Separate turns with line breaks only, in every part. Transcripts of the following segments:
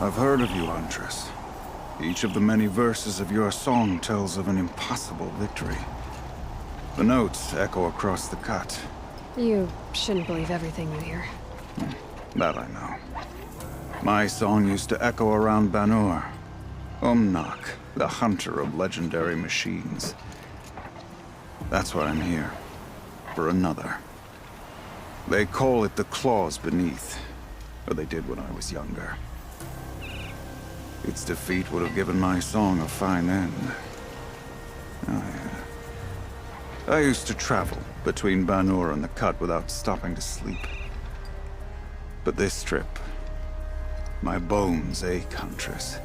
I've heard of you, Huntress. Each of the many verses of your song tells of an impossible victory. The notes echo across the cut.
You shouldn't believe everything you hear.
That I know. My song used to echo around Banur. Umnak, the hunter of legendary machines. That's why I'm here. For another. They call it the claws beneath. Or they did when I was younger. Its defeat would have given my song a fine end. Oh, yeah. I used to travel between Banur and the Cut without stopping to sleep. But this trip, my bones ache, Huntress.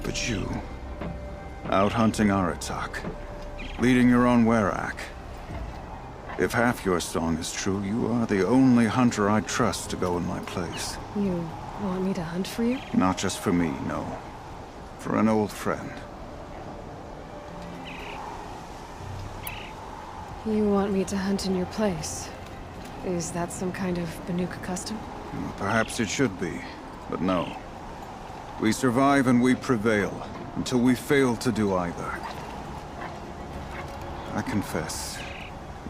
But you, out hunting Aratak, leading your own Werak. If half your song is true, you are the only hunter I trust to go in my place.
You want me to hunt for you?
Not just for me, no. For an old friend.
You want me to hunt in your place? Is that some kind of Banuka custom?
Perhaps it should be, but no. We survive and we prevail, until we fail to do either. I confess,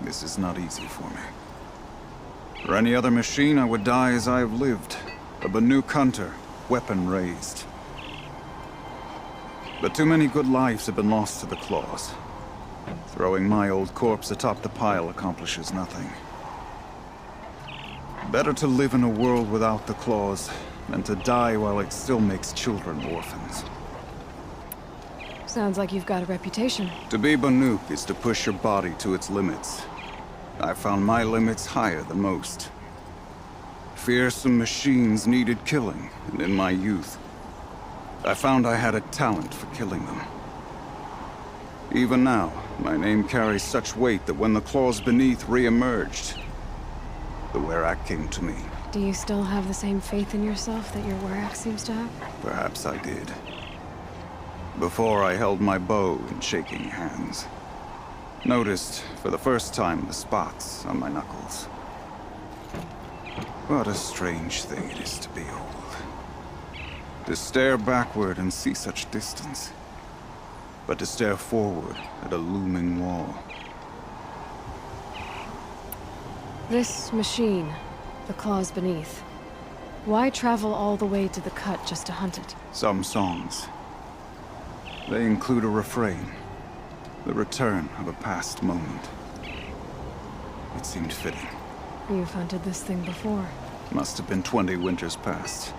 this is not easy for me. For any other machine, I would die as I have lived. A Banuk hunter, weapon raised. But too many good lives have been lost to the claws. Throwing my old corpse atop the pile accomplishes nothing. Better to live in a world without the claws than to die while it still makes children orphans.
Sounds like you've got a reputation.
To be Banuk is to push your body to its limits. I found my limits higher than most. Fearsome machines needed killing, and in my youth, I found I had a talent for killing them. Even now, my name carries such weight that when the claws beneath re-emerged, the Werak came to me.
Do you still have the same faith in yourself that your Werak seems to have?
Perhaps I did. Before I held my bow in shaking hands. Noticed, for the first time, the spots on my knuckles. What a strange thing it is to be old. To stare backward and see such distance. But to stare forward at a looming wall.
This machine, the claws beneath. Why travel all the way to the cut just to hunt it?
Some songs. They include a refrain. The return of a past moment. It seemed fitting.
You've hunted this thing before.
Must have been 20 winters past.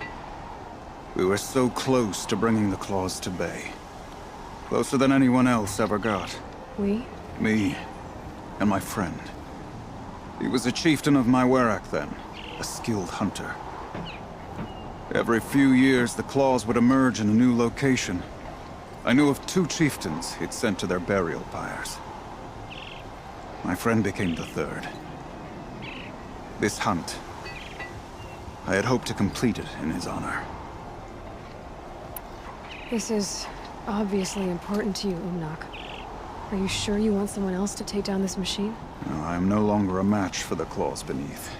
We were so close to bringing the claws to bay. Closer than anyone else ever got.
We?
Me. And my friend. He was a chieftain of my Werak then. A skilled hunter. Every few years, the claws would emerge in a new location. I knew of 2 chieftains he'd sent to their burial pyres. My friend became the 3rd. This hunt, I had hoped to complete it in his honor.
This is obviously important to you, Umnak. Are you sure you want someone else to take down this machine?
No, I am no longer a match for the claws beneath.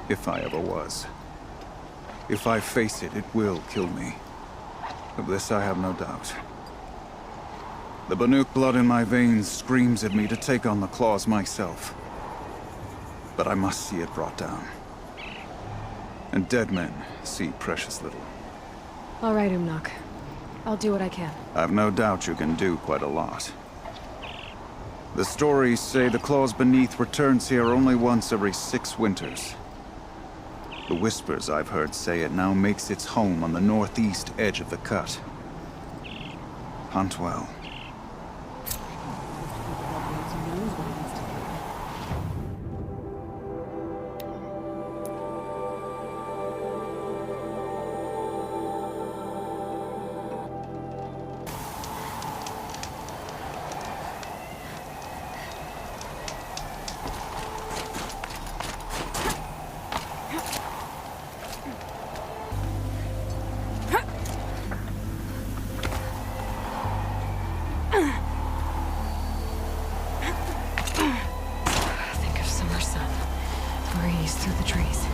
If I ever was. If I face it, it will kill me. Of this I have no doubt. The Banuk blood in my veins screams at me to take on the claws myself. But I must see it brought down. And dead men see precious little.
All right, Umnak. I'll do what I can.
I've no doubt you can do quite a lot. The stories say the claws beneath returns here only once every 6 winters. The whispers I've heard say it now makes its home on the northeast edge of the cut. Hunt well.
Through the trees.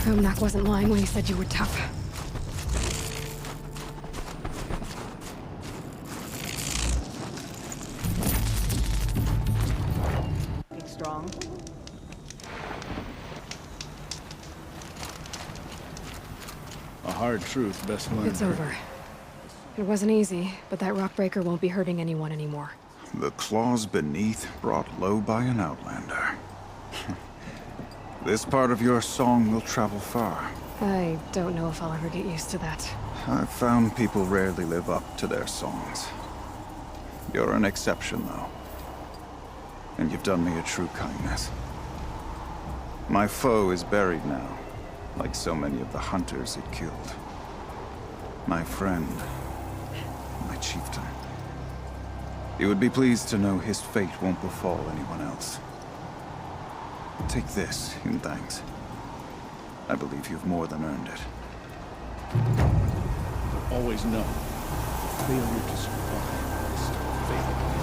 Umnak wasn't lying when he said you were tough.
Be strong.
A hard truth best learned.
It's over. It wasn't easy, but that rockbreaker won't be hurting anyone anymore.
The claws beneath, brought low by an outlander. This part of your song will travel far.
I don't know if I'll ever get used to that.
I've found people rarely live up to their songs. You're an exception, though. And you've done me a true kindness. My foe is buried now, like so many of the hunters it killed. My friend, my chieftain. You would be pleased to know his fate won't befall anyone else. Take this in thanks. I believe you've more than earned it.
Always know, the failure to survive is still a failure.